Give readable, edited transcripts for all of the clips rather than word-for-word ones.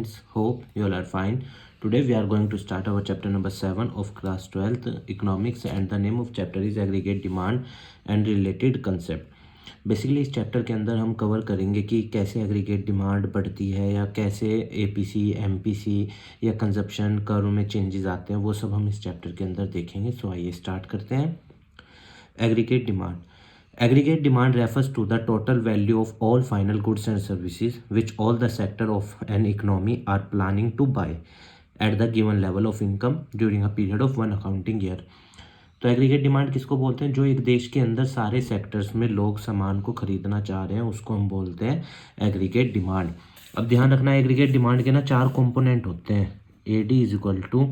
friends, hope you all are fine. Today we are going to start our chapter number 7 of class 12th economics, and the name of chapter is aggregate demand and related concept. Basically इस chapter के अंदर हम cover करेंगे कि कैसे aggregate demand बढ़ती है या कैसे एपीसी, एमपीसी या कंजप्शन कर्व में चेंजेस आते हैं, वो सब हम इस चैप्टर के अंदर देखेंगे। सो आइए स्टार्ट करते हैं। Aggregate demand. Aggregate demand refers to the total value of all final goods and services which all the sector of an economy are planning to buy at the given level of income during a period of one accounting year. तो aggregate demand किसको बोलते हैं? जो एक देश के अंदर सारे सेक्टर्स में लोग सामान को खरीदना चाह रहे हैं उसको हम बोलते हैं एग्रीगेट डिमांड। अब ध्यान रखना, एग्रीगेट डिमांड के ना 4 कंपोनेंट होते हैं। AD is equal to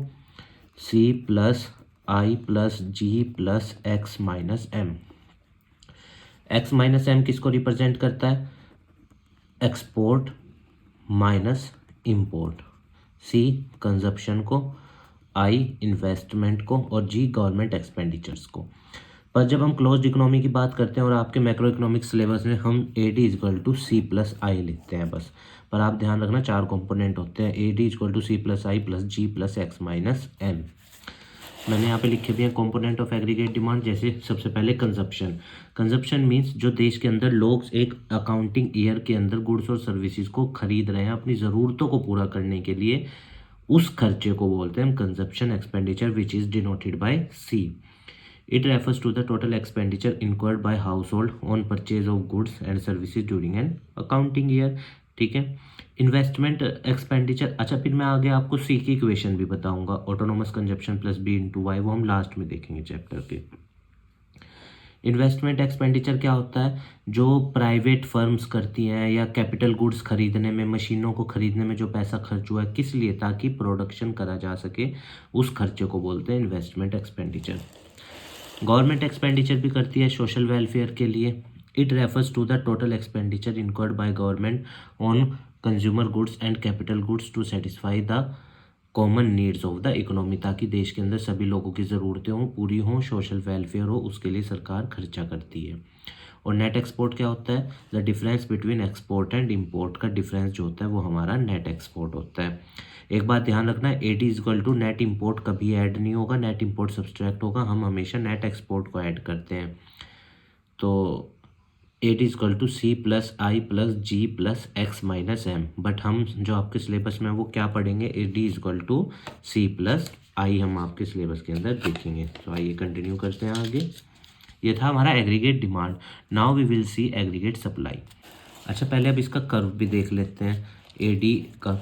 C plus I plus G plus X minus M। X minus M किसको रिप्रेजेंट करता है? Export minus import, C consumption को, आई इन्वेस्टमेंट को और जी गवर्नमेंट एक्सपेंडिचर्स को। पर जब हम क्लोज्ड इकोनॉमी की बात करते हैं और आपके मैक्रो इकोनॉमिक सिलेबस में हम AD equal to C plus I लिखते हैं बस। पर आप ध्यान रखना 4 कंपोनेंट होते हैं, AD equal to C plus I plus G plus X minus M. मैंने यहाँ पे लिखे भी हैं कंपोनेंट ऑफ एग्रीगेट डिमांड। जैसे सबसे पहले कंजप्शन। कंजप्शन मींस जो देश के अंदर लोग एक अकाउंटिंग ईयर के अंदर गुड्स और सर्विसेज को खरीद रहे हैं अपनी ज़रूरतों को पूरा करने के लिए, उस खर्चे को बोलते हैं हम consumption expenditure which is denoted by C. It refers to the total expenditure incurred by household on purchase of goods and services during an accounting year. ठीक है। इन्वेस्टमेंट एक्सपेंडिचर, अच्छा फिर मैं आगे आपको सी की इक्वेशन भी बताऊंगा, autonomous consumption plus B into Y, वो हम लास्ट में देखेंगे चैप्टर के। इन्वेस्टमेंट एक्सपेंडिचर क्या होता है? जो प्राइवेट फर्म्स करती हैं या कैपिटल गुड्स खरीदने में, मशीनों को खरीदने में जो पैसा खर्च हुआ है, किस लिए? ताकि प्रोडक्शन करा जा सके, उस खर्चे को बोलते हैं इन्वेस्टमेंट एक्सपेंडिचर। गवर्नमेंट एक्सपेंडिचर भी करती है सोशल वेलफेयर के लिए। It refers to the total expenditure incurred by government on consumer goods and capital goods to satisfy the common needs of the economy, ताकि देश के अंदर सभी लोगों की ज़रूरतें हों, पूरी हों, सोशल वेलफेयर हो, उसके लिए सरकार खर्चा करती है। और नेट एक्सपोर्ट क्या होता है? The difference between export and import का डिफरेंस जो होता है वो हमारा नेट एक्सपोर्ट होता है। एक बात ध्यान रखना है, AD is equal to net import कभी ऐड नहीं होगा, नेट इम्पोर्ट सब्सट्रैक्ट होगा, हम हमेशा नेट एक्सपोर्ट को ऐड करते हैं। तो AD is equal to C plus I plus G plus X minus M. But हम जो आपके सिलेबस में वो क्या पढ़ेंगे? AD is equal to C plus I हम आपके सिलेबस के अंदर देखेंगे। तो आइए कंटिन्यू करते हैं आगे। ये था हमारा aggregate demand. Now we will see aggregate supply. अच्छा पहले अब इसका कर्व भी देख लेते हैं AD का।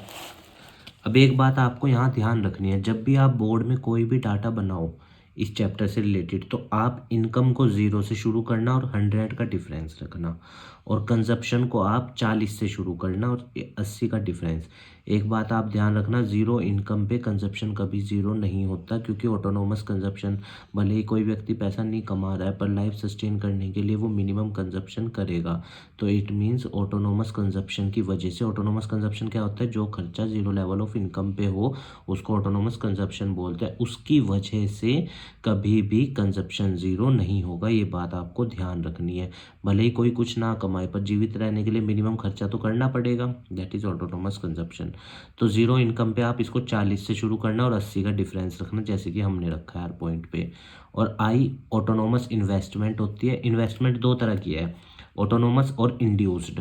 अब एक बात आपको यहाँ ध्यान रखनी है, जब भी आप बोर्ड में कोई भी डाटा बनाओ इस चैप्टर से रिलेटेड, तो आप इनकम को 0 से शुरू करना और 100 का डिफरेंस रखना, और कंजप्शन को आप 40 से शुरू करना और 80 का डिफरेंस। एक बात आप ध्यान रखना, 0 इनकम पे कंजप्शन कभी 0 नहीं होता, क्योंकि ऑटोनोमस कंजप्शन, भले ही कोई व्यक्ति पैसा नहीं कमा रहा है पर लाइफ सस्टेन करने के लिए वो मिनिमम कंजप्शन करेगा। तो इट मीन्स ऑटोनोमस कंजप्शन की वजह से, ऑटोनोमस कंजप्शन क्या होता है? जो खर्चा 0 लेवल ऑफ इनकम पे हो उसको ऑटोनोमस कंजप्शन बोलते हैं। उसकी वजह से कभी भी कंजप्शन 0 नहीं होगा, ये बात आपको ध्यान रखनी है। भले ही कोई कुछ ना कमाए पर जीवित रहने के लिए मिनिमम खर्चा तो करना पड़ेगा, दैट इज ऑटोनोमस कंजप्शन। तो 0 इनकम पे आप इसको 40 से शुरू करना और 80 का डिफरेंस रखना, जैसे कि हमने रखा है हर पॉइंट पे। और आई ऑटोनोमस इन्वेस्टमेंट होती है। इन्वेस्टमेंट 2 तरह की है, ऑटोनोमस और इंड्यूस्ड।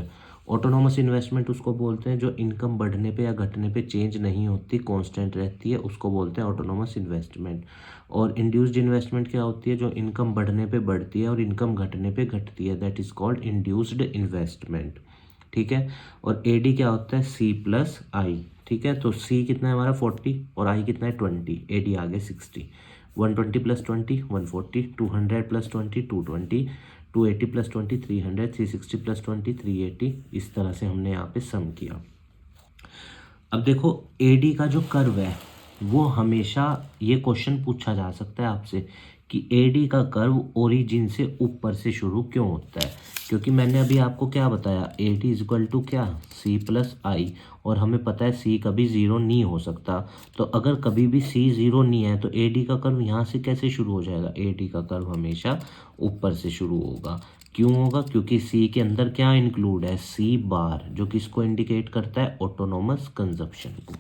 ऑटोनोमस इन्वेस्टमेंट उसको बोलते हैं जो इनकम बढ़ने पे या घटने पे चेंज नहीं होती, कांस्टेंट रहती है, उसको बोलते हैं ऑटोनोमस इन्वेस्टमेंट। और इंड्यूस्ड इन्वेस्टमेंट क्या होती है? जो इनकम बढ़ने पे बढ़ती है और इनकम घटने पे घटती है, that is called induced investment. ठीक है। और AD क्या होता है? C प्लस आई। ठीक है। तो C कितना है हमारा? 40 और I कितना है? 20। AD आ गया 60। 120 प्लस 20 140, 200 प्लस 20 220, 280 प्लस 20 300, 360 प्लस 20 380। इस तरह से हमने यहाँ पे सम किया। अब देखो AD का जो कर्व है वो हमेशा, ये क्वेश्चन पूछा जा सकता है आपसे कि AD का कर्व ओरिजिन से ऊपर से शुरू क्यों होता है? क्योंकि मैंने अभी आपको क्या बताया, AD इज इक्वल टू क्या? C प्लस आई, और हमें पता है C कभी 0 नहीं हो सकता। तो अगर कभी भी C 0 नहीं है तो AD का कर्व यहाँ से कैसे शुरू हो जाएगा? AD का कर्व हमेशा ऊपर से शुरू होगा। क्यों होगा? क्योंकि सी के अंदर क्या इंक्लूड है? सी बार, जो किसको इंडिकेट करता है? ऑटोनोमस कंजप्शन को।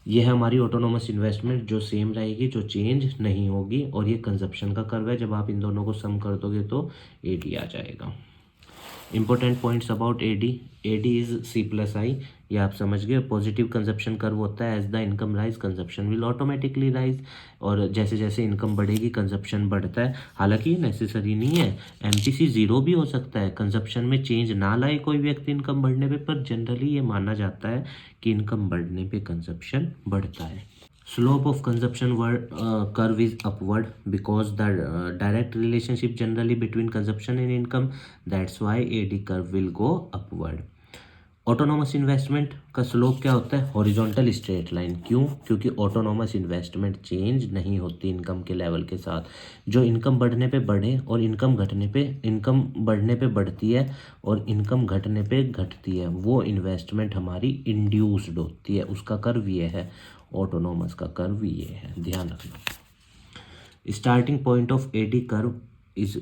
ये है हमारी ऑटोनोमस इन्वेस्टमेंट जो सेम रहेगी, जो चेंज नहीं होगी, और ये कंजप्शन का कर्व है। जब आप इन दोनों को सम कर दोगे तो एडी आ जाएगा। Important points about AD, AD is C plus I, ये आप समझ गए। पॉजिटिव कंजप्शन कर्व होता है, as the income rise consumption will automatically rise, और जैसे जैसे इनकम बढ़ेगी कंजप्शन बढ़ता है। हालांकि ये नेसेसरी नहीं है, एमपीसी जीरो भी हो सकता है, कंजप्शन में चेंज ना लाए कोई व्यक्ति इनकम बढ़ने पे, पर जनरली ये माना जाता है कि इनकम बढ़ने पे कंजप्शन बढ़ता है। Slope of consumption curve is upward because the direct relationship generally between consumption and income. That's why AD curve will go upward. Autonomous investment का स्लोप क्या होता है? Horizontal straight line. क्यों? क्योंकि ऑटोनोमस इन्वेस्टमेंट चेंज नहीं होती income के level के साथ। जो इनकम बढ़ने पे बढ़े और इनकम घटने पे, इनकम बढ़ने पे बढ़ती है और इनकम घटने पे घटती है, वो इन्वेस्टमेंट हमारी इंड्यूस्ड होती है। उसका कर्व ये है, ऑटोनोमस का कर्व ये है, ध्यान रखना। Starting point of AD curve इस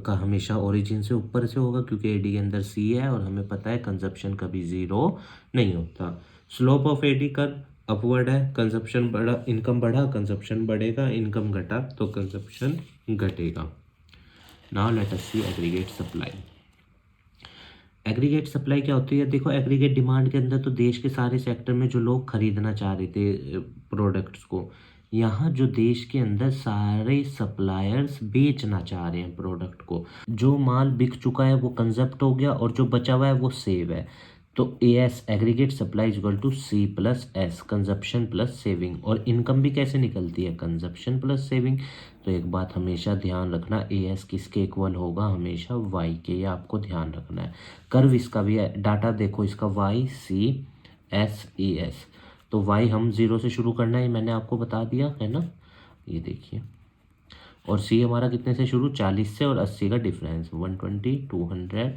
का हमेशा ओरिजिन से ऊपर से होगा, क्योंकि एडी के अंदर सी है और हमें पता है कंजप्शन कभी ज़ीरो नहीं होता। Slope of AD curve upward है, कंजप्शन बढ़ा, इनकम बढ़ा, कंजप्शन बढ़ेगा, इनकम घटा तो कंजप्शन घटेगा। Now let us see aggregate supply. Aggregate supply क्या होती है? देखो, एग्रीगेट डिमांड के अंदर तो देश के सारे सेक्टर में जो लोग खरीदना चाह रहे थे प्रोडक्ट्स को, यहाँ जो देश के अंदर सारे सप्लायर्स बेचना चाह रहे हैं प्रोडक्ट को। जो माल बिक चुका है वो कंजप्ट हो गया और जो बचा हुआ है वो सेव है। तो A S aggregate supply is equal to C plus S, consumption plus saving. और इनकम भी कैसे निकलती है? Consumption plus saving. तो एक बात हमेशा ध्यान रखना, ए एस किसके इक्वल होगा? हमेशा वाई के, ये आपको ध्यान रखना है। कर्व इसका भी है, डाटा देखो इसका, Y C S E S. तो वाई हम जीरो से शुरू करना है, मैंने आपको बता दिया है ना, ये देखिए। और सी हमारा कितने से शुरू? 40 से, और 80 का डिफरेंस, 120, 200,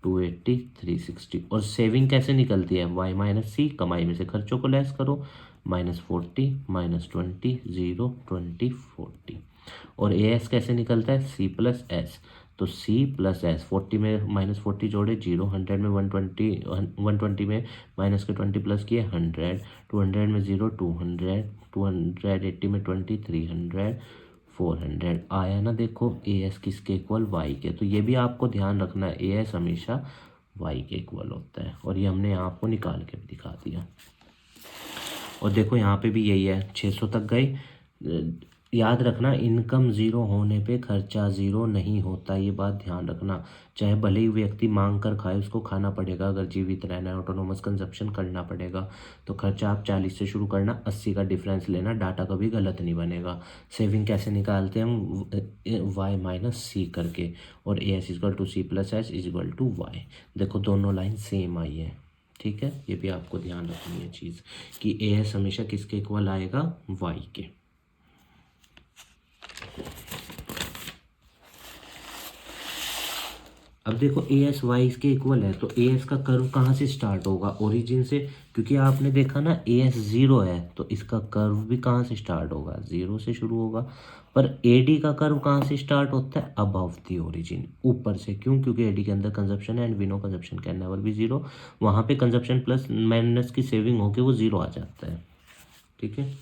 280, 360। और सेविंग कैसे निकलती है? वाई माइनस सी, कमाई में से खर्चों को लेस करो, -40, -20, 0, 20, 40। और ए एस कैसे निकलता है? C plus S. तो सी प्लस एस, 40 में -40 जोड़े 0, 100 में 120, 120 में माइनस के 20 प्लस किए 100, 200 में 0, 200, 280 में 20, 300, 400 आया ना। देखो ए एस किसके इक्वल? वाई के। तो ये भी आपको ध्यान रखना है, ए एस हमेशा वाई के इक्वल होता है, और ये हमने आपको निकाल के भी दिखा दिया। और देखो यहाँ पे भी यही है, 600 तक गए। याद रखना, इनकम ज़ीरो होने पे खर्चा ज़ीरो नहीं होता, ये बात ध्यान रखना। चाहे भले ही व्यक्ति मांग कर खाए, उसको खाना पड़ेगा, अगर जीवित रहना है ऑटोनोमस कंजप्शन करना पड़ेगा। तो खर्चा आप 40 से शुरू करना, 80 का डिफरेंस लेना, डाटा कभी गलत नहीं बनेगा। सेविंग कैसे निकालते हैं हम? वाई माइनस सी करके, और A S equal to C plus S equal to Y. देखो दोनों लाइन सेम आई है, ठीक है। ये भी आपको ध्यान रखनी है चीज़ कि ए एस हमेशा किसके इक्वल आएगा? वाई के। अब देखो ए एस वाई के इक्वल है, तो ए एस का कर्व कहाँ से स्टार्ट होगा? ओरिजिन से, क्योंकि आपने देखा ना ए एस ज़ीरो है, तो इसका कर्व भी कहाँ से स्टार्ट होगा? ज़ीरो से शुरू होगा। पर ए डी का कर्व कहाँ से स्टार्ट होता है? अबव दी ओरिजिन, ऊपर से। क्यों? क्योंकि ए डी के अंदर कंजप्शन है, and we know consumption can never be zero. वहाँ पे कंजप्शन प्लस माइनस की सेविंग होकर वो ज़ीरो आ जाता है, ठीक है।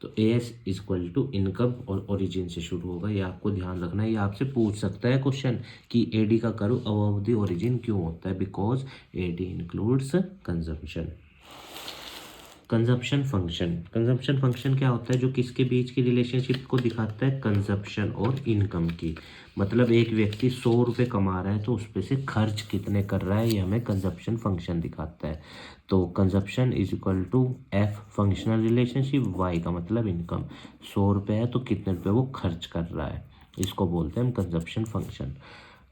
तो A S equal to income और ओरिजिन से शुरू होगा, ये आपको ध्यान रखना है। ये आपसे पूछ सकता है क्वेश्चन कि ए डी का कर्व अबव द ओरिजिन क्यों होता है? Because A D includes consumption. Consumption function, consumption function क्या होता है? जो किसके बीच की रिलेशनशिप को दिखाता है? कंजम्पशन और इनकम की। मतलब एक व्यक्ति 100 रुपये कमा रहा है, तो उस पे से खर्च कितने कर रहा है, ये हमें कंजम्पशन फंक्शन दिखाता है। तो consumption is equal to F functional relationship, Y का मतलब इनकम। 100 रुपये है तो कितने रुपये वो खर्च कर रहा है, इसको बोलते हैं हम कंजप्शन फंक्शन।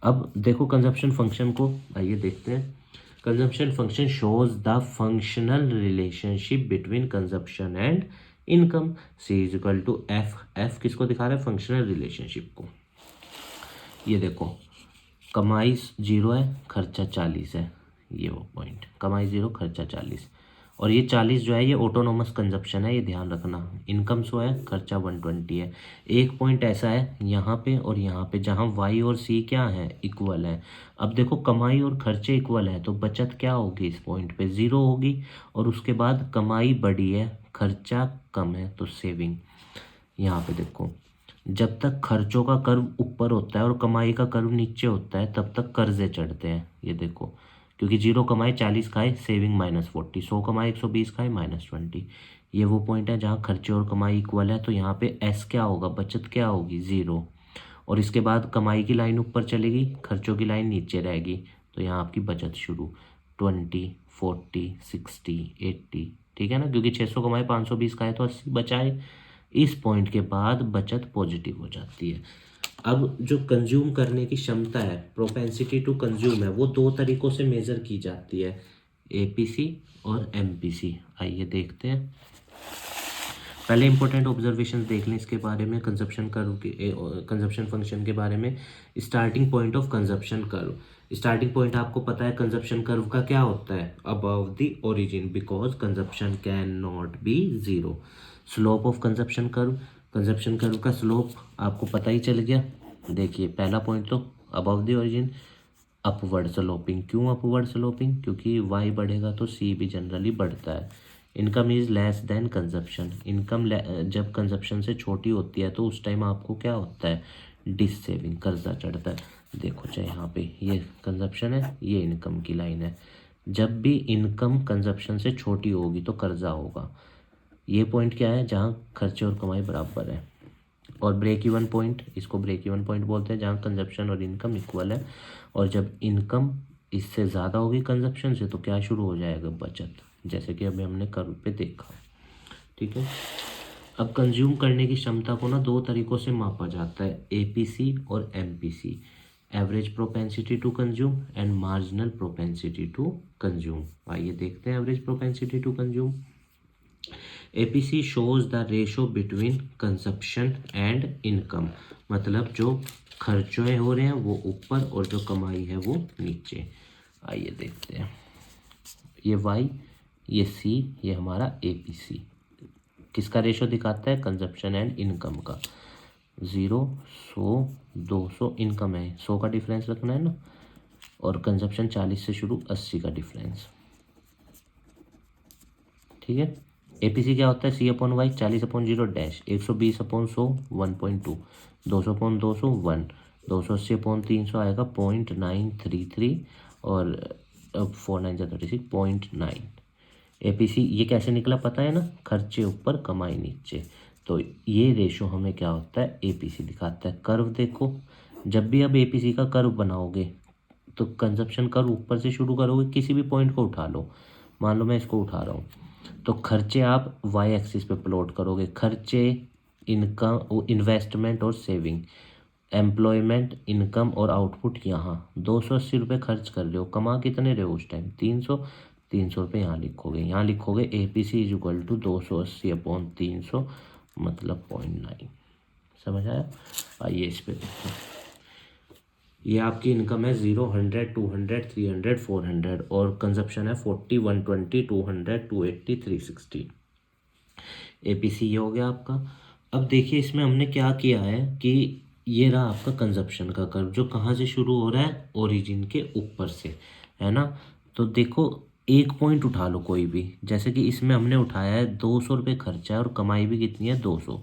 अब देखो कंजप्शन फंक्शन को, आइए देखते हैं। Consumption function shows the functional relationship between consumption and income. C is equal to F, F किसको दिखा रहा है? फंक्शनल रिलेशनशिप को। ये देखो, कमाई 0 है, खर्चा 40 है, ये वो पॉइंट, कमाई 0 खर्चा 40। और ये 40 जो है ये ऑटोनोमस कंजप्शन है, ये ध्यान रखना। इनकम 100 है, खर्चा 120 है। एक पॉइंट ऐसा है यहाँ पे और यहाँ पे जहाँ वाई और सी क्या है, इक्वल है। अब देखो कमाई और खर्चे इक्वल है तो बचत क्या होगी, इस पॉइंट पे 0 होगी। और उसके बाद कमाई बड़ी है, खर्चा कम है, तो सेविंग। यहाँ पे देखो जब तक खर्चों का कर्व ऊपर होता है और कमाई का कर्व नीचे होता है तब तक कर्जे चढ़ते हैं। ये देखो क्योंकि 0 कमाए 40 खाए, सेविंग -40, 100 कमाए 120 खाए, -20। ये वो पॉइंट है जहाँ खर्चे और कमाई इक्वल है, तो यहाँ पे एस क्या होगा, बचत क्या होगी, 0। और इसके बाद कमाई की लाइन ऊपर चलेगी, खर्चों की लाइन नीचे रहेगी, तो यहाँ आपकी बचत शुरू 20, 40, 60, 80। ठीक है ना, क्योंकि 600 कमाए 520 खाए तो 80 बचाए। इस पॉइंट के बाद बचत पॉजिटिव हो जाती है। अब जो कंज्यूम करने की क्षमता है, प्रोपेंसिटी टू कंज्यूम है, वो 2 तरीकों से मेज़र की जाती है, एपीसी और एमपीसी। आइए देखते हैं। पहले इंपॉर्टेंट ऑब्जर्वेशन देख लें इसके बारे में, कंजप्शन कर्व के, कंजप्शन फंक्शन के बारे में। Starting point of consumption curve. Starting point आपको पता है कंजप्शन कर्व का क्या होता है, above the origin, because consumption can not be 0। Slope of consumption curve, consumption curve का स्लोप आपको पता ही चल गया। देखिए पहला पॉइंट तो above the origin, upward sloping. क्यों अपवर्ड स्लोपिंग, क्योंकि वाई बढ़ेगा तो सी भी जनरली बढ़ता है। Income is less than consumption, income जब कंजप्शन से छोटी होती है तो उस टाइम आपको क्या होता है, डिस सेविंग, कर्जा चढ़ता है। देखो चाहे यहाँ पे ये कंजप्शन है, ये इनकम की लाइन है। जब भी इनकम कंजप्शन से छोटी होगी तो कर्जा होगा। ये पॉइंट क्या है, जहाँ खर्चे और कमाई बराबर है। और ब्रेक इवन पॉइंट, इसको ब्रेक इवन पॉइंट बोलते हैं, जहाँ कंजप्शन और इनकम इक्वल है। और जब इनकम इससे ज़्यादा होगी कंजप्शन से तो क्या शुरू हो जाएगा, बचत, जैसे कि अभी हमने कर्व पे देखा। ठीक है, अब कंज्यूम करने की क्षमता को ना 2 तरीकों से मापा जाता है, एपीसी और MPC, average propensity to consume and marginal propensity to consume. आइए देखते हैं average propensity to consume. APC shows the ratio between consumption and income, मतलब जो खर्चे हो रहे हैं वो ऊपर और जो कमाई है वो नीचे। आइए देखते हैं, ये वाई, ये सी, ये हमारा एपीसी किसका रेशो दिखाता है, कंजप्शन एंड इनकम का। 0, 100, 200 इनकम है, 100 का डिफरेंस रखना है ना, और कंजप्शन 40 से शुरू, 80 का डिफरेंस। ठीक है, एपीसी क्या होता है, सी अपॉन वाई, 40/0 डैश, 120/100 1.2, 200/200 1, 280/300 आएगा 0.933, और 4 9 36 0.9। एपीसी ये कैसे निकला पता है ना, खर्चे ऊपर कमाई नीचे, तो ये रेशो हमें क्या होता है, एपीसी दिखाता है। कर्व देखो, जब भी आप एपीसी का कर्व बनाओगे तो कंजप्शन कर्व ऊपर से शुरू करोगे, किसी भी पॉइंट को उठा लो, मान लो मैं इसको उठा रहा हूँ, तो खर्चे आप वाई एक्सिस पे प्लॉट करोगे, खर्चे, इनकम, इन्वेस्टमेंट और सेविंग, एम्प्लॉयमेंट, इनकम और आउटपुट। यहाँ 280 रुपये खर्च कर रहे हो, कमा कितने रहे हो उस टाइम, 300 रुपये यहाँ लिखोगे, यहाँ लिखोगे एपीसी इज इक्वल टू 280/300, मतलब 0.9। समझ आया। आइए इस पे देखो, ये आपकी इनकम है 0, 100, 200, 300, 400, और कंजप्शन है 40, 120, 200, 280, 360। एपीसी ये हो गया आपका। अब देखिए इसमें हमने क्या किया है कि ये रहा आपका कंजप्शन का कर्व, जो कहाँ से शुरू हो रहा है, ओरिजिन के ऊपर से, है ना। तो देखो एक पॉइंट उठा लो कोई भी, जैसे कि इसमें हमने उठाया है 200 रुपये खर्चा है और कमाई भी कितनी है, 200।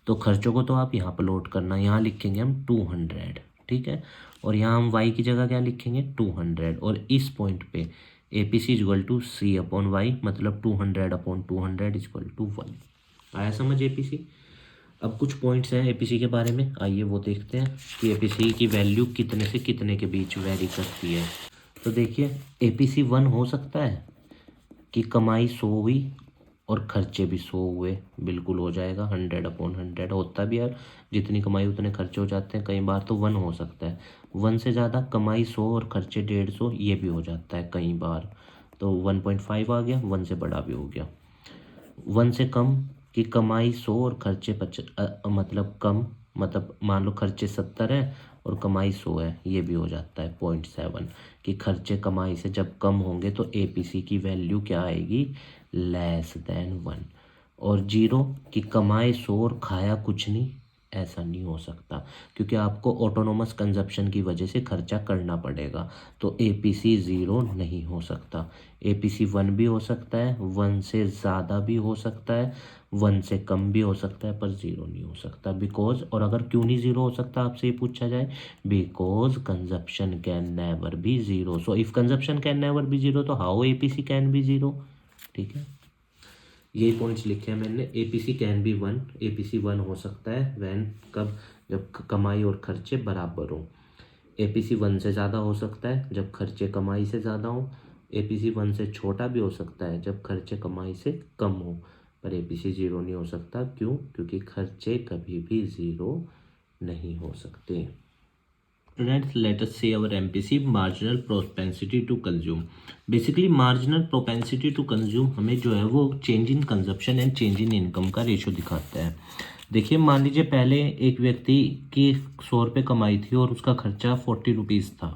तो खर्चों को तो आप यहाँ पर लोड करना, यहाँ लिखेंगे हम 200, ठीक है, और यहाँ हम y की जगह क्या लिखेंगे, 200, और इस पॉइंट पे APC equal to C upon Y, मतलब 200/200 इक्वल टू 1। आया समझ एपीसी। अब कुछ पॉइंट्स हैं एपीसी के बारे में, आइए वो देखते हैं कि एपीसी की वैल्यू कितने से कितने के बीच वेरी करती है। तो देखिए एपीसी 1 हो सकता है कि कमाई 100 हुई और खर्चे भी 100 हुए, बिल्कुल हो जाएगा, 100/100 होता भी यार, जितनी कमाई उतने खर्चे हो जाते हैं। कई बार तो 1 हो सकता है, 1 से ज़्यादा कमाई 100 और खर्चे 150, ये भी हो जाता है कई बार, तो 1.5 आ गया, 1 से बड़ा भी हो गया। 1 से कम कि कमाई 100 और खर्चे मतलब कम, मतलब मान लो खर्चे 70 है और कमाई 100 है, ये भी हो जाता है 0.7, कि खर्चे कमाई से जब कम होंगे तो एपीसी की वैल्यू क्या आएगी, लेस देन 1। और 0 कि कमाए 100 और खाया कुछ नहीं, ऐसा नहीं हो सकता, क्योंकि आपको ऑटोनोमस कंजप्शन की वजह से खर्चा करना पड़ेगा। तो एपीसी 0 नहीं हो सकता। एपीसी 1 भी हो सकता है, 1 से ज़्यादा भी हो सकता है, 1 से कम भी हो सकता है, पर 0 नहीं हो सकता। बिकॉज, और अगर क्यों नहीं 0 हो सकता आपसे ये पूछा जाए, because consumption can never B 0। So if consumption can never B 0, तो हाउ एपीसी कैन बी 0। ठीक है, यही पॉइंट्स लिखे हैं मैंने। एपीसी कैन बी 1, एपीसी 1 हो सकता है व्हेन, कब, जब कमाई और खर्चे बराबर हो। एपीसी 1 से ज़्यादा हो सकता है जब खर्चे कमाई से ज़्यादा हो। एपीसी 1 से छोटा भी हो सकता है जब खर्चे कमाई से कम हो। पर एपीसी 0 नहीं हो सकता। क्यों? क्योंकि खर्चे कभी भी 0 नहीं हो सकते। Students, let us see our MPC, marginal propensity to consume. Basically marginal propensity to consume हमें जो है वो change in consumption and change in income का रेशो दिखाता है। देखिए, मान लीजिए पहले एक व्यक्ति की 100 रुपये कमाई थी और उसका खर्चा 40 रुपीज़ था।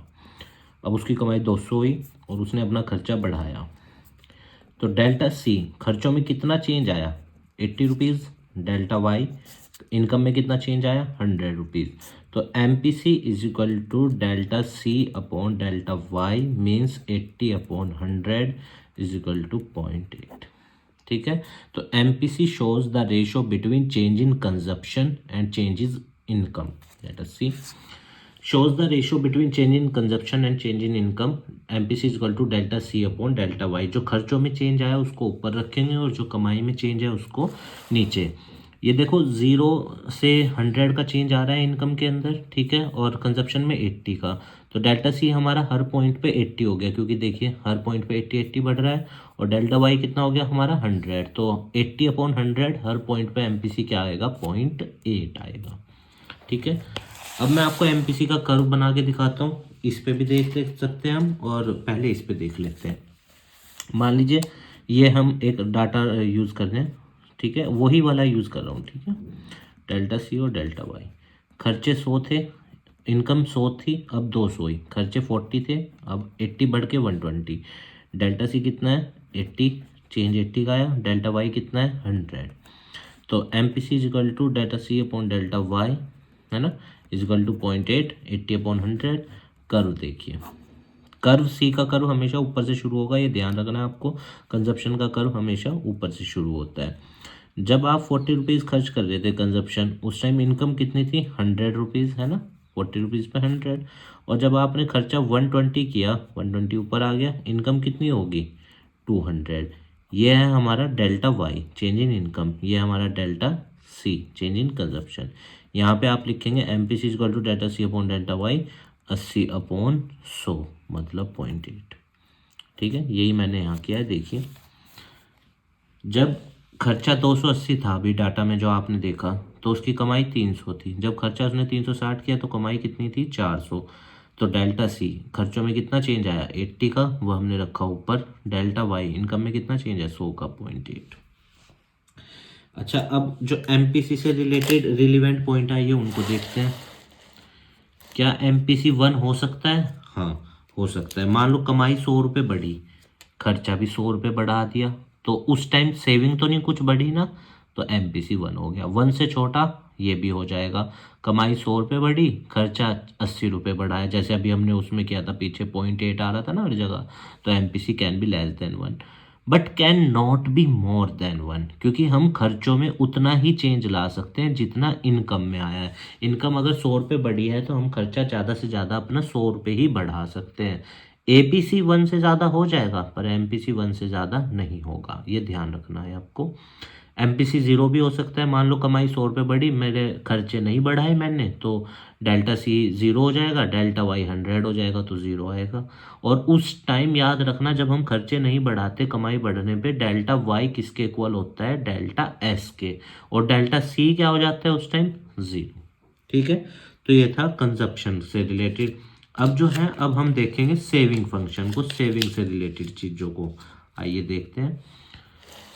अब उसकी कमाई 200 हुई और उसने अपना खर्चा बढ़ाया। तो डेल्टा सी, खर्चों में कितना चेंज आया? 80 रुपीज़। डेल्टा वाई, इनकम में कितना चेंज आया? 100 रुपीज़। तो M P C is equal to delta C upon delta Y, means 80 upon 100 is equal to 0.8। ठीक है, तो M P C shows the ratio between change in consumption and changes income. Let us see, shows the ratio between change in consumption and change in income। MPC is equal to delta C upon delta Y. जो खर्चों में change आया उसको ऊपर रखेंगे और जो कमाई में चेंज है उसको नीचे। ये देखो, 0 से 100 का चेंज आ रहा है इनकम के अंदर, ठीक है, और कंजप्शन में 80 का। तो डेल्टा सी हमारा हर पॉइंट पे 80 हो गया, क्योंकि देखिए हर पॉइंट पे 80 बढ़ रहा है। और डेल्टा वाई कितना हो गया हमारा? 100। तो 80 अपॉन 100 हर पॉइंट पे एमपीसी क्या आएगा? 0.8 आएगा। ठीक है, अब मैं आपको एमपीसी का कर्व बना के दिखाता हूँ। इस पे भी देख सकते हैं हम, और पहले इस पे देख लेते हैं। मान लीजिए ये हम एक डाटा यूज़ कर रहे हैं, ठीक है, वही वाला यूज़ कर रहा हूँ, ठीक है। डेल्टा सी और डेल्टा वाई, खर्चे 100 थे, इनकम 100 थी, अब 200 हुई। खर्चे 40 थे, अब 80 बढ़ के 120। डेल्टा सी कितना है? 80, चेंज 80 का आया। डेल्टा वाई कितना है? 100। तो M P C is equal to delta C upon delta Y, है ना, is equal to 0.8, 80 upon 100। Curve देखिए, कर्व सी का कर्व हमेशा ऊपर से शुरू होगा, ये ध्यान रखना है आपको। कंजप्शन का कर्व हमेशा ऊपर से शुरू होता है। जब आप 40 रुपीज़ खर्च कर रहे थे कंजप्शन, उस टाइम इनकम कितनी थी? 100 रुपीज़, है ना, 40 रुपीज़ पे 100। और जब आपने खर्चा 120 किया, 120 ऊपर आ गया, इनकम कितनी होगी? 200। ये है हमारा delta Y, change in income. ये हमारा delta C, change in consumption. यहाँ पे आप लिखेंगे M P C equal to delta C upon delta Y, 80 upon 100 मतलब 0.8। ठीक है, यही मैंने यहाँ किया है। देखिए, जब खर्चा 280 था अभी डाटा में जो आपने देखा, तो उसकी कमाई 300 थी। जब खर्चा उसने 360 किया तो कमाई कितनी थी? 400। तो डेल्टा सी, खर्चों में कितना चेंज आया? 80 का, वो हमने रखा ऊपर। डेल्टा वाई, इनकम में कितना चेंज है? 100 का, 0.8। अच्छा, अब जो एमपीसी से रिलेटेड रिलीवेंट पॉइंट आइए उनको देखते हैं। क्या एमपीसी 1 हो सकता है? हाँ, हो सकता है। मान लो कमाई 100 रुपये बढ़ी, खर्चा भी 100 रुपये बढ़ा दिया, तो उस टाइम सेविंग तो नहीं कुछ बढ़ी ना, तो एमपीसी 1 हो गया। 1 से छोटा ये भी हो जाएगा। कमाई 100 रुपये बढ़ी, खर्चा 80 रुपये बढ़ाया, जैसे अभी हमने उसमें किया था, पीछे 0.8 आ रहा था ना हर जगह। तो MPC can be less than 1 but can not be more than 1, क्योंकि हम खर्चों में उतना ही चेंज ला सकते हैं जितना इनकम में आया है। इनकम अगर 100 रुपये बढ़ी है तो हम खर्चा ज़्यादा से ज़्यादा अपना 100 रुपये ही बढ़ा सकते हैं। एपीसी 1 से ज़्यादा हो जाएगा, पर एमपीसी 1 से ज़्यादा नहीं होगा, ये ध्यान रखना है आपको। एमपीसी 0 भी हो सकता है। मान लो कमाई 100 रुपये बढ़ी, मेरे खर्चे नहीं बढ़ाए मैंने, तो डेल्टा सी 0 हो जाएगा, डेल्टा वाई 100 हो जाएगा, तो 0 आएगा। और उस टाइम याद रखना, जब हम खर्चे नहीं बढ़ाते कमाई बढ़ने पे, डेल्टा वाई किसके इक्वल होता है? डेल्टा एस के। और डेल्टा सी क्या हो जाता है उस टाइम? 0। ठीक है, तो ये था कंजप्शन से रिलेटेड। अब जो है, अब हम देखेंगे सेविंग फंक्शन को, सेविंग से रिलेटेड चीज़ों को। आइए देखते हैं।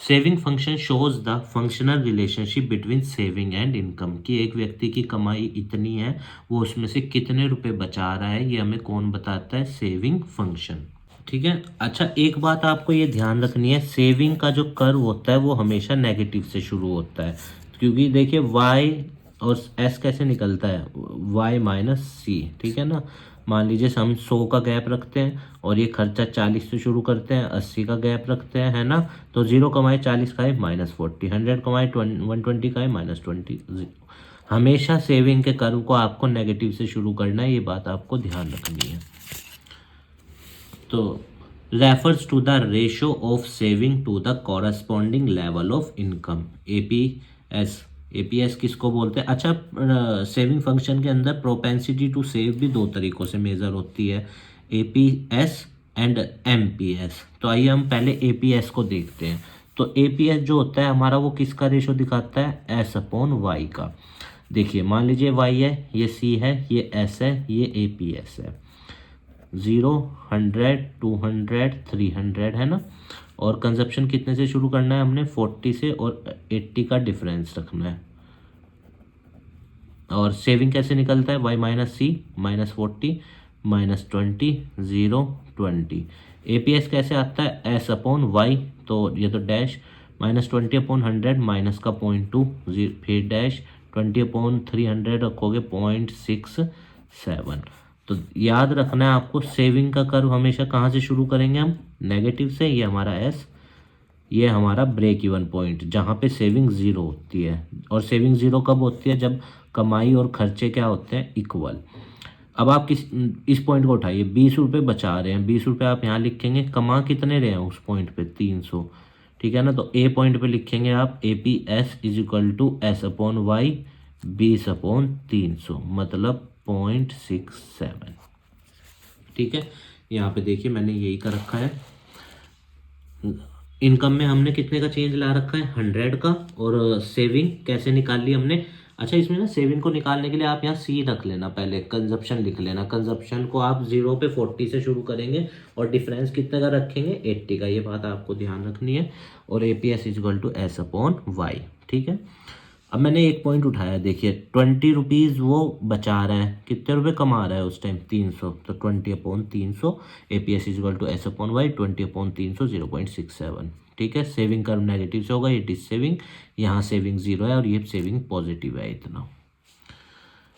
Saving function shows the functional relationship between saving and income, कि एक व्यक्ति की कमाई इतनी है, वो उसमें से कितने रुपए बचा रहा है, ये हमें कौन बताता है? Saving function. ठीक है। अच्छा, एक बात आपको ये ध्यान रखनी है, सेविंग का जो कर्व होता है वो हमेशा नेगेटिव से शुरू होता है, क्योंकि देखिए y और s कैसे निकलता है, y माइनस सी, ठीक है ना। मान लीजिए हम 100 का गैप रखते हैं और ये खर्चा 40 से शुरू करते हैं, 80 का गैप रखते हैं, है ना। तो 0 कमाए 40 का है -40, 100 कमाए 120 का है -20। हमेशा सेविंग के कर्व को आपको नेगेटिव से शुरू करना है, ये बात आपको ध्यान रखनी है। तो refers to the ratio of saving to the corresponding level of income, APS. APS किसको बोलते हैं? अच्छा, सेविंग फंक्शन के अंदर प्रोपेंसिटी टू सेव भी दो तरीकों से मेज़र होती है, एपीएस एंड एमपीएस। तो आइए हम पहले एपीएस को देखते हैं। तो एपीएस जो होता है हमारा, वो किसका रेशो दिखाता है? एस अपॉन वाई का। देखिए, मान लीजिए वाई है, ये सी है, ये एस है, ये एपीएस है। 0, 100, 200, 300, है ना। और कंजप्शन कितने से शुरू करना है हमने? 40 से, और 80 का डिफरेंस रखना है। और सेविंग कैसे निकलता है? y माइनस सी -40 -20 0 20। एपीएस कैसे आता है? एस अपॉन वाई, तो ये तो डैश -20 अपॉन 100 माइनस का 0.2, फिर डैश 20 अपॉन 300 रखोगे 0.67। तो याद रखना है आपको, सेविंग का कर्व हमेशा कहाँ से शुरू करेंगे हम? नेगेटिव से। ये हमारा एस, ये हमारा ब्रेक इवन पॉइंट, जहाँ पे सेविंग ज़ीरो होती है। और सेविंग ज़ीरो कब होती है? जब कमाई और खर्चे क्या होते हैं? इक्वल। अब आप इस पॉइंट को उठाइए, 20 रुपये बचा रहे हैं, 20 रुपये आप यहाँ लिखेंगे, कमा कितने रहे हैं उस पॉइंट पे? 300, ठीक है ना। तो ए पॉइंट पे लिखेंगे आप APS is equal to S upon Y 20 upon 300, मतलब 0.67, ठीक है। यहाँ पे देखिए मैंने यही कर रखा है। इनकम में हमने कितने का चेंज ला रखा है? 100 का। और सेविंग कैसे निकाल ली हमने? अच्छा, इसमें ना सेविंग को निकालने के लिए आप यहाँ सी रख लेना, पहले कंजप्शन लिख लेना। कंजप्शन को आप 0 पे 40 से शुरू करेंगे और डिफरेंस कितने का रखेंगे? 80 का। ये बात आपको ध्यान रखनी है। और APS is equal to S upon Y, ठीक है। अब मैंने एक पॉइंट उठाया, देखिए 20 रुपीज़ वो बचा रहा है, कितने रुपए कमा रहा है उस टाइम? 300। तो 20 upon 300, APS is equal to S upon Y, 20 upon 300 0.67, ठीक है। सेविंग कर्व नेगेटिव से होगा, इट इज सेविंग। यहाँ सेविंग 0 है और ये सेविंग पॉजिटिव है, इतना।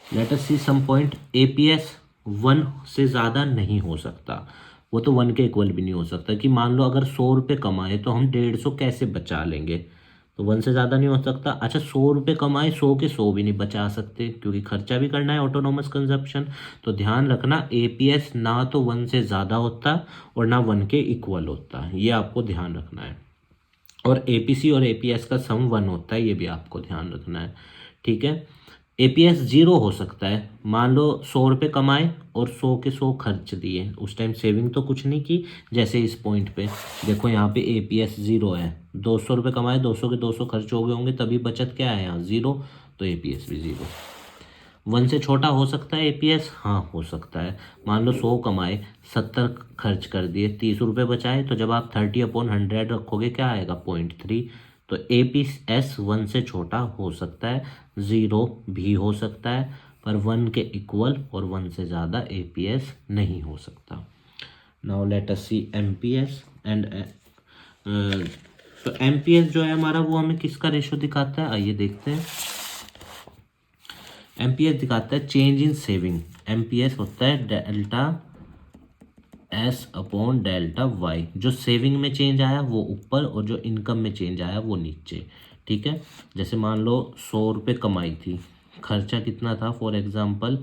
Let us see some point. APS 1 से ज़्यादा नहीं हो सकता, वो तो 1 के इक्वल भी नहीं हो सकता। कि मान लो अगर 100 रुपये कमाए तो हम 150 कैसे बचा लेंगे? तो 1 से ज़्यादा नहीं हो सकता। अच्छा, 100 रुपये कमाए, 100 के 100 भी नहीं बचा सकते, क्योंकि खर्चा भी करना है, ऑटोनोमस कंजप्शन। तो ध्यान रखना, APS ना तो 1 से ज़्यादा होता और ना 1 के इक्वल होता, ये आपको ध्यान रखना है। और APC और APS का सम 1 होता है, ये भी आपको ध्यान रखना है, ठीक है। APS 0 हो सकता है, मान लो 100 रुपये कमाए और 100 के 100 खर्च दिए, उस टाइम सेविंग तो कुछ नहीं की। जैसे इस पॉइंट पे देखो, यहाँ पे APS 0 है, 200 रुपये कमाए, 200 के 200 खर्च हो गए होंगे, तभी बचत क्या है यहाँ? 0। तो APS भी 0। 1 से छोटा हो सकता है APS? हाँ, हो सकता है। मान लो 100 कमाए, 70 खर्च कर दिए, 30 रुपये बचाए, तो जब आप 30 अपॉन 100 रखोगे क्या आएगा? 0.3। तो APS 1 से छोटा हो सकता है, 0 भी हो सकता है, पर 1 के इक्वल और 1 से ज़्यादा APS नहीं हो सकता। Now let us see MPS and तो MPS जो है हमारा, वो हमें किसका रेशो दिखाता है? आइए देखते हैं। MPS दिखाता है चेंज इन सेविंग। MPS होता है delta S upon delta Y. जो सेविंग में चेंज आया वो ऊपर, और जो इनकम में चेंज आया वो नीचे, ठीक है। जैसे मान लो 100 रुपये कमाई थी, खर्चा कितना था? फॉर एग्जांपल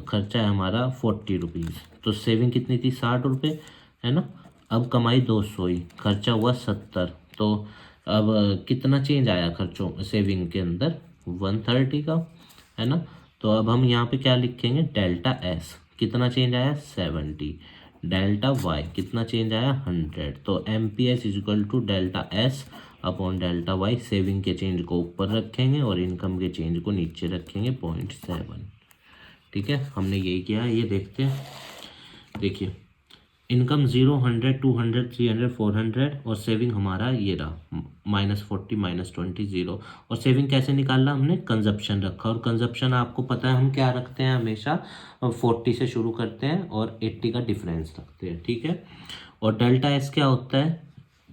खर्चा है हमारा 40 रुपीज़, तो सेविंग कितनी थी? 60 रुपये, है ना। अब कमाई 200 ही, खर्चा हुआ 70। तो अब कितना चेंज आया खर्चों सेविंग के अंदर? 130 का, है ना। तो अब हम यहाँ पे क्या लिखेंगे? डेल्टा एस कितना चेंज आया? 70। डेल्टा वाई कितना चेंज आया? 100। तो MPS is equal to delta S upon delta Y. Saving के चेंज को ऊपर रखेंगे और इनकम के चेंज को नीचे रखेंगे, 0.7, ठीक है। हमने यही किया है, ये देखते हैं। देखिए, इनकम 0, 100, 200, 300, 400 और सेविंग हमारा ये रहा -40 -20 0। और सेविंग कैसे निकालना, हमने कंजप्शन रखा, और कंजप्शन आपको पता है हम क्या रखते हैं हमेशा, 40 से शुरू करते हैं और 80 का डिफरेंस रखते हैं, ठीक है। और डेल्टा एस क्या होता है,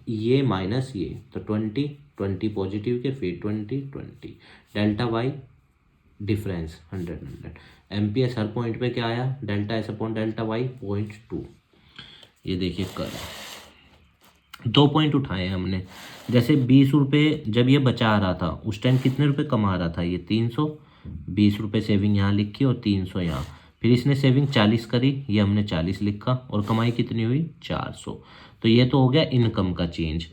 ये माइनस ये, तो 20 पॉजिटिव के, फिर 20 डेल्टा वाई डिफरेंस 100 एमपीएस हर पॉइंट पे क्या आया, delta S upon delta Y 0.2। ये देखिए कर 2 पॉइंट उठाए हैं हमने। जैसे 20 रुपये जब ये बचा रहा था उस टाइम कितने रुपए कमा रहा था, ये 300, 20 रुपये सेविंग यहाँ लिखी और 300 यहाँ। फिर इसने सेविंग 40 करी, ये हमने 40 लिखा, और कमाई कितनी हुई 400। तो ये तो हो गया इनकम का चेंज,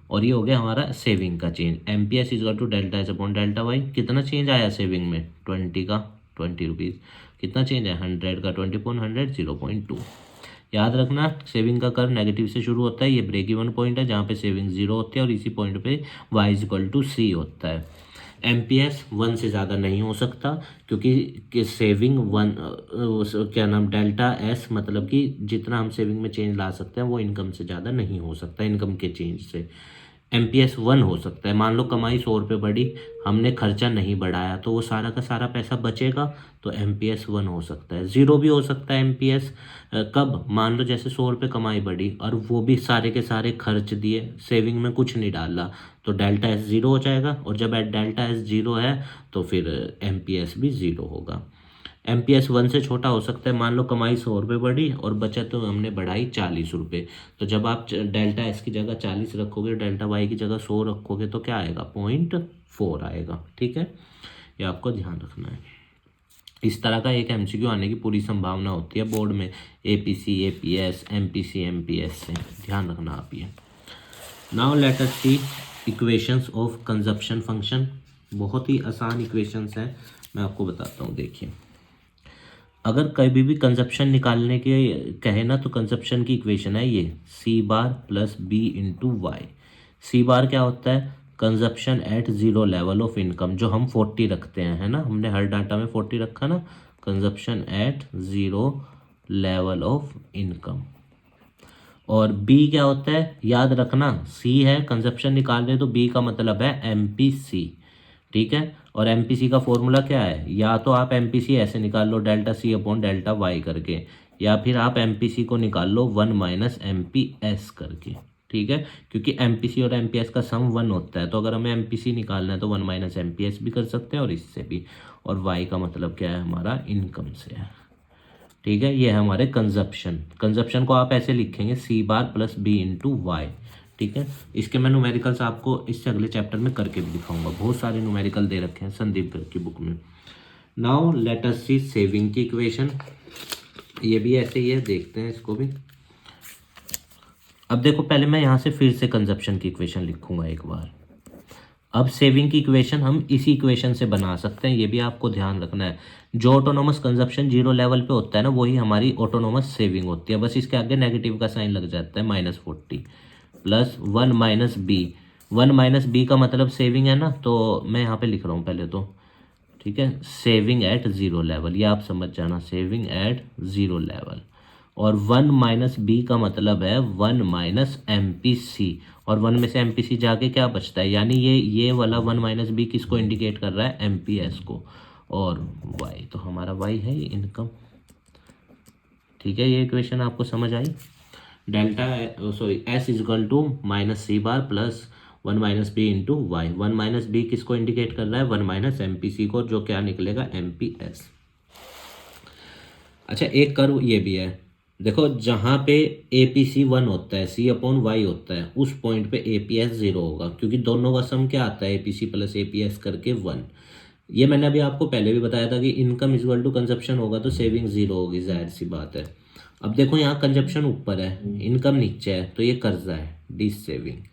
और ये हो गया हमारा सेविंग का change. M P S equal to delta S upon delta Y. कितना चेंज आया सेविंग में, 20 का 20 रुपीज़। कितना चेंज है, 100 का 20/100 0.2। याद रखना सेविंग का कर्व नेगेटिव से शुरू होता है, ये ब्रेक इवन पॉइंट है जहाँ पे सेविंग 0 होती है, और इसी पॉइंट पे y इक्वल टू सी होता है। एम पी एस 1 से ज़्यादा नहीं हो सकता, क्योंकि सेविंग 1 क्या नाम डेल्टा एस मतलब कि जितना हम सेविंग में चेंज ला सकते हैं वो इनकम से ज़्यादा नहीं हो सकता, इनकम के चेंज से। एम पी एस 1 हो सकता है, मान लो कमाई 100 रुपये बढ़ी, हमने खर्चा नहीं बढ़ाया तो वो सारा का सारा पैसा बचेगा, तो एम पी एस 1 हो सकता है। 0 भी हो सकता है एम पी एस, कब, मान लो जैसे 100 रुपये कमाई बढ़ी और वो भी सारे के सारे खर्च दिए, सेविंग में कुछ नहीं डाला, तो डेल्टा एस 0 हो जाएगा, और जब डेल्टा एस 0 है तो फिर एम पी एस भी 0 होगा। एम पी एस 1 से छोटा हो सकता है, मान लो कमाई 100 रुपये बढ़ी और बचत तो हमने बढ़ाई 40 रुपये, तो जब आप डेल्टा एस की जगह 40 रखोगे, डेल्टा वाई की जगह 100 रखोगे, तो क्या आएगा 0.4 आएगा, ठीक है। ये आपको ध्यान रखना है। इस तरह का एक एमसीक्यू आने की पूरी संभावना होती है बोर्ड में, एपीसी, एपीएस, एमपीसी, एमपीएस से, ध्यान रखना आप ये। Now let us see equations of consumption function. बहुत ही आसान इक्वेशंस हैं, मैं आपको बताता हूँ। देखिए, अगर कभी भी कंजप्शन निकालने के कहे ना, तो कंजप्शन की इक्वेशन है ये C bar plus B into Y. C bar क्या होता है, consumption at zero level of income, जो हम 40 रखते हैं, है ना, हमने हर डाटा में 40 रखा ना, consumption at zero level of income. और बी क्या होता है, याद रखना, सी है कंजप्शन निकाल रहे तो बी का मतलब है एमपीसी, ठीक है। और एमपीसी का फॉर्मूला क्या है, या तो आप एमपीसी ऐसे निकाल लो delta C upon delta Y करके, या फिर आप एमपीसी को निकाल लो 1 माइनस एमपीएस करके, ठीक है। क्योंकि एमपीसी और एमपीएस का सम 1 होता है, तो अगर हमें एमपीसी निकालना है तो 1 माइनस एमपीएस भी कर सकते हैं और इससे भी। और वाई का मतलब क्या है, हमारा इनकम से है, ठीक है। ये है हमारे कंजप्शन। कंजप्शन को आप ऐसे लिखेंगे सी bar plus B into Y, ठीक है। इसके मैं न्यूमेरिकल्स आपको इससे अगले चैप्टर में करके भी दिखाऊंगा, बहुत सारे न्यूमेरिकल दे रखे हैं संदीप गर्ग की बुक में। नाउ लेट अस सी सेविंग की इक्वेशन। ये भी ऐसे ही है, देखते हैं इसको भी। अब देखो, पहले मैं यहाँ से फिर से कंजप्शन की इक्वेशन लिखूंगा एक बार। अब सेविंग की इक्वेशन हम इसी इक्वेशन से बना सकते हैं, ये भी आपको ध्यान रखना है। जो ऑटोनोमस कंजप्शन 0 लेवल पे होता है ना, वही हमारी ऑटोनोमस सेविंग होती है, बस इसके आगे नेगेटिव का साइन लग जाता है, -40 plus 1 minus B. 1 minus B का मतलब सेविंग है ना, तो मैं यहाँ पे लिख रहा हूँ पहले तो, ठीक है, सेविंग एट 0 लेवल, ये आप समझ जाना, सेविंग एट 0 लेवल। और 1 माइनस बी का मतलब है 1 माइनस एम पी सी, और 1 में से एम पी सी जाके क्या बचता है, यानी ये वाला 1 माइनस बी किसको इंडिकेट कर रहा है, एम पी एस को। और वाई, तो हमारा वाई है ये इनकम, ठीक है। ये इक्वेशन आपको समझ आई। Delta sorry S is equal to minus C bar plus 1 minus B into Y. 1 minus B किसको इंडिकेट कर रहा है, 1 माइनस एम पी सी को, जो क्या निकलेगा एम पी एस। अच्छा, एक कर्व ये भी है, देखो, जहाँ पे ए पी सी 1 होता है, सी अपॉन वाई होता है, उस पॉइंट पे ए पी एस 0 होगा, क्योंकि दोनों का सम क्या आता है, A P C plus A P S करके 1। ये मैंने अभी आपको पहले भी बताया था कि इनकम इक्वल टू कंजप्शन होगा तो सेविंग 0 होगी, जाहिर सी बात है। अब देखो, यहाँ कंजप्शन ऊपर है, इनकम नीचे है, तो ये कर्जा है, डिस सेविंग।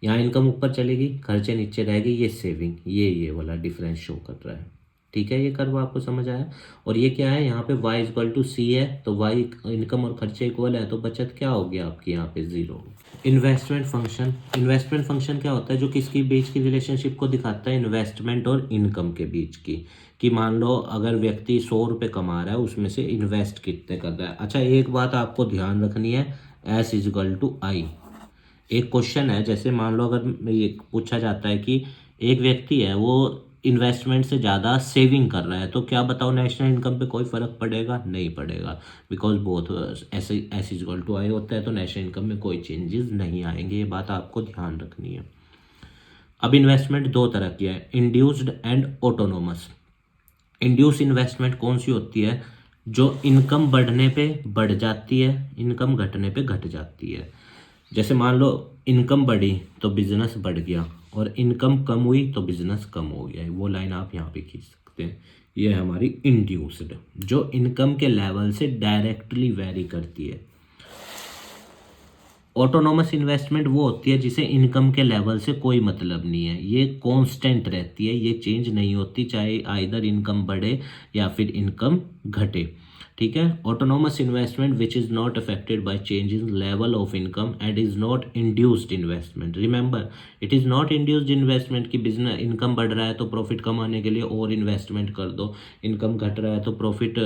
यहाँ इनकम ऊपर चलेगी, खर्चे नीचे रहेगी, ये सेविंग, ये वाला डिफरेंस शो कर रहा है, ठीक है। ये कर्व आपको समझ आया। और ये क्या है, यहाँ पे y इक्वल टू सी है, तो y इनकम और खर्चे इक्वल है, तो बचत क्या होगी आपकी यहाँ पे 0। Investment function. इन्वेस्टमेंट फंक्शन क्या होता है, जो किसके बीच की रिलेशनशिप को दिखाता है, इन्वेस्टमेंट और इनकम के बीच की। कि मान लो अगर व्यक्ति 100 रुपये कमा रहा है, उसमें से इन्वेस्ट कितने कर रहा है। अच्छा, एक बात आपको ध्यान रखनी है, एस इजकल टू आई। एक क्वेश्चन है, जैसे मान लो अगर ये पूछा जाता है कि एक व्यक्ति है वो इन्वेस्टमेंट से ज़्यादा सेविंग कर रहा है, तो क्या बताओ नेशनल इनकम पे कोई फ़र्क पड़ेगा? नहीं पड़ेगा, बिकॉज बोथ ऐसे एस इक्वल टू आई होता है, तो नेशनल इनकम में कोई चेंजेस नहीं आएंगे। ये बात आपको ध्यान रखनी है। अब इन्वेस्टमेंट दो तरह की है, induced and autonomous. Induce investment कौन सी होती है? जो इनकम बढ़ने पे बढ़ जाती है, इनकम घटने पे घट जाती है। जैसे मान लो इनकम बढ़ी तो बिजनेस बढ़ गया, और इनकम कम हुई तो बिजनेस कम हो गया। वो लाइन आप यहाँ पे खींच सकते हैं। ये है हमारी इंड्यूस्ड, जो इनकम के लेवल से डायरेक्टली वेरी करती है। ऑटोनोमस इन्वेस्टमेंट वो होती है जिसे इनकम के लेवल से कोई मतलब नहीं है, ये कांस्टेंट रहती है, ये चेंज नहीं होती, चाहे आइदर इनकम बढ़े या फिर इनकम घटे। ठीक है। Autonomous investment which is not affected by change in level of income and is not induced investment. Remember, it is not induced investment कि बिजनेस इनकम बढ़ रहा है तो प्रॉफिट कमाने के लिए और इन्वेस्टमेंट कर दो, इनकम घट रहा है तो प्रॉफिट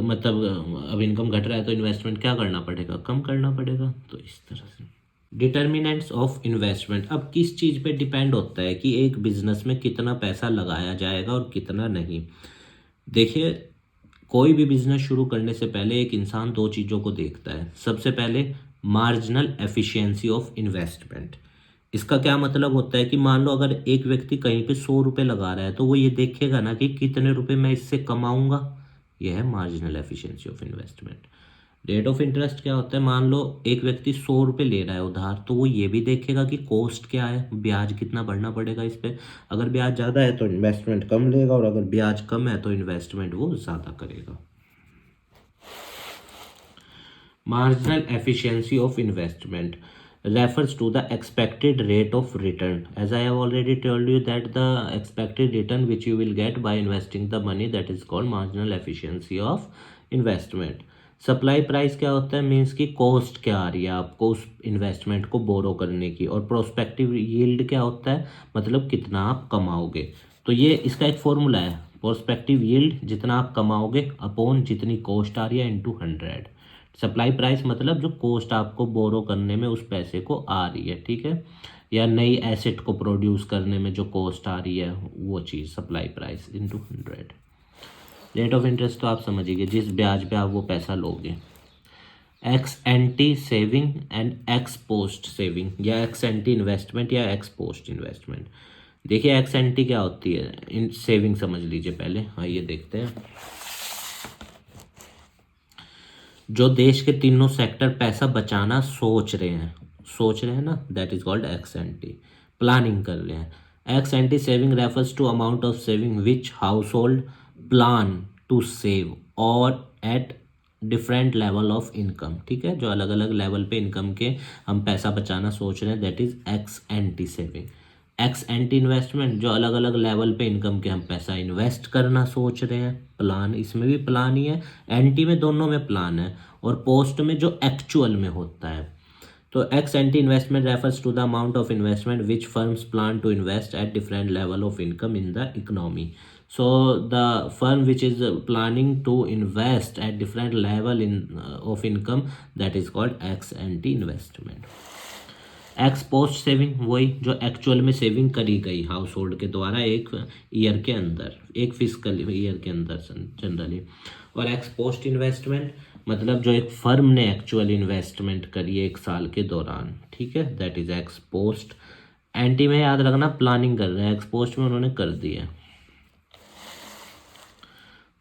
मतलब अब इनकम घट रहा है तो इन्वेस्टमेंट क्या करना पड़ेगा? कम करना पड़ेगा। तो इस तरह से डिटर्मिनेंट्स ऑफ इन्वेस्टमेंट, अब किस चीज़ पे डिपेंड होता है कि एक बिजनेस में कितना पैसा लगाया जाएगा और कितना नहीं। देखिए, कोई भी बिजनेस शुरू करने से पहले एक इंसान दो चीज़ों को देखता है। सबसे पहले मार्जिनल एफिशिएंसी ऑफ इन्वेस्टमेंट। इसका क्या मतलब होता है कि मान लो अगर एक व्यक्ति कहीं पे 100 रुपये लगा रहा है तो वो ये देखेगा ना कि कितने रुपए मैं इससे कमाऊंगा। यह है marginal efficiency of investment. Rate of interest क्या होता है? मान लो एक व्यक्ति 100 रुपये ले रहा है उधार, तो वो ये भी देखेगा कि कॉस्ट क्या है, ब्याज कितना भरना पड़ेगा इस पे। अगर ब्याज ज़्यादा है तो इन्वेस्टमेंट कम लेगा, और अगर ब्याज कम है तो इन्वेस्टमेंट वो ज़्यादा करेगा। Marginal efficiency of investment refers to the expected rate of return. As I have already told you that the expected return which you will get by investing the money, that is called marginal efficiency of investment. Supply price क्या होता है? Means की cost क्या आ रही है आपको उस investment को बोरो करने की। और प्रोस्पेक्टिव यील्ड क्या होता है? मतलब कितना आप कमाओगे। तो ये इसका एक फॉर्मूला है, प्रोस्पेक्टिव यील्ड जितना आप कमाओगे अपॉन जितनी कॉस्ट आ रही है इंटू 100। सप्लाई प्राइस मतलब जो कॉस्ट आपको बोरो करने में उस पैसे को आ रही है, ठीक है, या नई एसेट को प्रोड्यूस करने में जो कॉस्ट आ रही है वो चीज़ supply price into 100। Rate of interest तो आप समझिए, जिस ब्याज पे आप वो पैसा लोगे। X ante saving and x post saving, या एक्स एंटी इन्वेस्टमेंट या एक्स पोस्ट इन्वेस्टमेंट। देखिए एक्स एंटी क्या होती है, इन सेविंग समझ लीजिए पहले। हाँ, ये देखते हैं। जो देश के तीनों सेक्टर पैसा बचाना सोच रहे हैं ना, that is called ex ante. Planning कर रहे हैं। Ex ante saving refers to amount of saving which household plan to save और at different level of income. ठीक है, जो अलग अलग लेवल पे इनकम के हम पैसा बचाना सोच रहे हैं, that is x ante saving. X ante investment, जो अलग अलग लेवल पे इनकम के हम पैसा इन्वेस्ट करना सोच रहे हैं। प्लान, इसमें भी प्लान ही है, एंटी में दोनों में प्लान है, और पोस्ट में जो एक्चुअल में होता है। तो ex ante investment refers to the amount of investment which firms plan to invest at different level of income in the economy. So the firm which is planning to invest at different level of income, that is called ex ante investment. X post saving, वही जो actual में saving करी गई house hold के द्वारा एक year के अंदर, एक फिजिकल ईयर के अंदर जनरली। और एक्स पोस्ट इन्वेस्टमेंट मतलब जो एक फर्म ने एक्चुअल इन्वेस्टमेंट करी एक साल के दौरान, ठीक है, that is x post. Anti में याद रखना प्लानिंग कर रहे हैं, एक्स पोस्ट में उन्होंने कर दिया।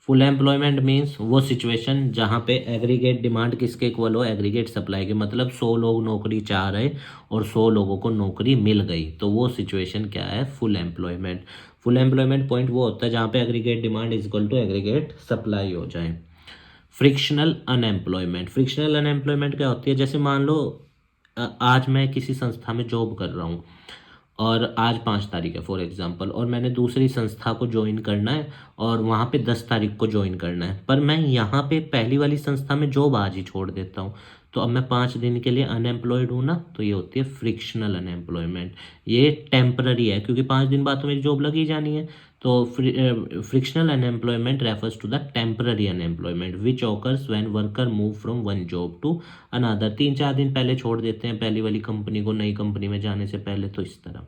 फुल एम्प्लॉयमेंट मीन्स वो सिचुएशन जहाँ पे एग्रीगेट डिमांड किसके इक्वल हो? एग्रीगेट सप्लाई के, मतलब 100 लोग नौकरी चाह रहे और 100 लोगों को नौकरी मिल गई, तो वो सिचुएशन क्या है? Full employment. Full employment point वो होता है जहाँ पे aggregate demand is equal to aggregate supply हो जाए। फ्रिक्शनल अनएम्प्लॉयमेंट, फ्रिक्शनल अनएम्प्लॉयमेंट क्या होती है? जैसे मान लो आज मैं किसी संस्था में जॉब कर रहा हूँ और आज 5 तारीख है फॉर एग्जांपल, और मैंने दूसरी संस्था को ज्वाइन करना है और वहाँ पे 10 तारीख को ज्वाइन करना है, पर मैं यहाँ पे पहली वाली संस्था में जॉब आज ही छोड़ देता हूँ, तो अब मैं 5 दिन के लिए अनएम्प्लॉयड हूँ ना, तो ये होती है फ्रिक्शनल अनएम्प्लॉयमेंट। ये टेम्पररी है क्योंकि 5 दिन बाद तो मेरी जॉब लगी जानी है। तो frictional unemployment refers to the temporary unemployment which occurs when worker move from one job to another. 3-4 दिन पहले छोड़ देते हैं पहली वाली कंपनी को नई कंपनी में जाने से पहले, तो इस तरह।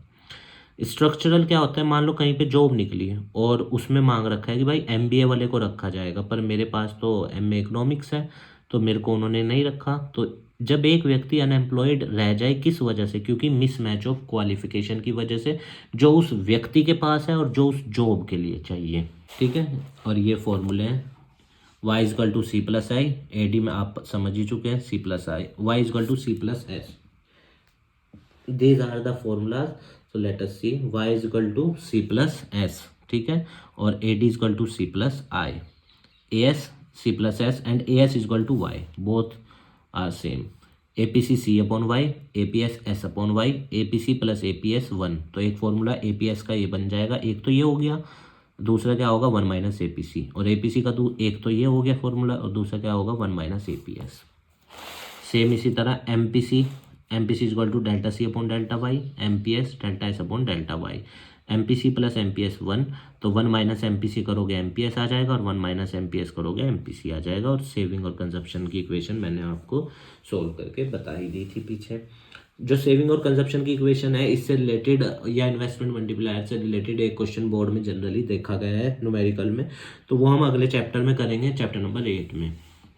स्ट्रक्चरल क्या होता है, मान लो कहीं पे जॉब निकली है और उसमें मांग रखा है कि भाई एमबीए वाले को रखा जाएगा, पर मेरे पास तो एमए इकोनॉमिक्स है, तो मेरे को उन्होंने नहीं रखा। तो जब एक व्यक्ति अनएम्प्लॉयड रह जाए, किस वजह से, क्योंकि मिसमैच ऑफ क्वालिफिकेशन की वजह से, जो उस व्यक्ति के पास है और जो उस जॉब के लिए चाहिए, ठीक है। और ये फॉर्मूले हैं, y is equal to C plus I, A D में आप समझ ही चुके हैं, C plus I, y is equal to C plus S. These are the formulas. So let us see. Y is equal to C plus S, ठीक है, और AD is equal to C plus I, AS C plus S and AS is equal to Y. Both are same. APC C upon Y, APS S upon Y, APC plus APS 1। तो एक formula APS का ये बन जाएगा, एक तो ये हो गया, दूसरा क्या होगा 1 माइनस APC, और APC का एक तो ये हो गया फॉर्मूला और दूसरा क्या होगा 1 माइनस APS। सेम इसी तरह MPC, MPC equal to delta C upon delta Y, MPS delta S upon delta Y. MPC plus MPS 1, तो 1 माइनस MPC करोगे MPS आ जाएगा और 1 माइनस MPS करोगे MPC आ जाएगा। और सेविंग और कंजप्शन की इक्वेशन मैंने आपको सोल्व करके बता ही दी थी पीछे। जो सेविंग और कंजप्शन की इक्वेशन है, इससे रिलेटेड या इन्वेस्टमेंट मल्टीप्लायर से रिलेटेड एक क्वेश्चन बोर्ड में जनरली देखा गया है न्यूमेरिकल में, तो वो हम अगले चैप्टर में करेंगे, चैप्टर नंबर 8 में।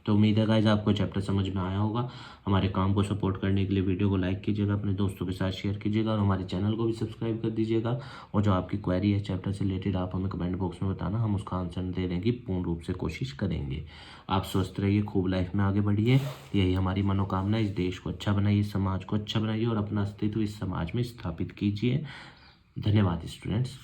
तो उम्मीद है गाइस आपको चैप्टर समझ में आया होगा। हमारे काम को सपोर्ट करने के लिए वीडियो को लाइक कीजिएगा, अपने दोस्तों के साथ शेयर कीजिएगा और हमारे चैनल को भी सब्सक्राइब कर दीजिएगा। और जो आपकी क्वेरी है चैप्टर से रिलेटेड, आप हमें कमेंट बॉक्स में बताना, हम उसका आंसर देने की पूर्ण रूप से कोशिश करेंगे। आप स्वस्थ रहिए, खूब लाइफ में आगे बढ़िए, यही हमारी मनोकामना। इस देश को अच्छा बनाइए, समाज को अच्छा बनाइए और अपना अस्तित्व इस समाज में स्थापित कीजिए। धन्यवाद स्टूडेंट्स।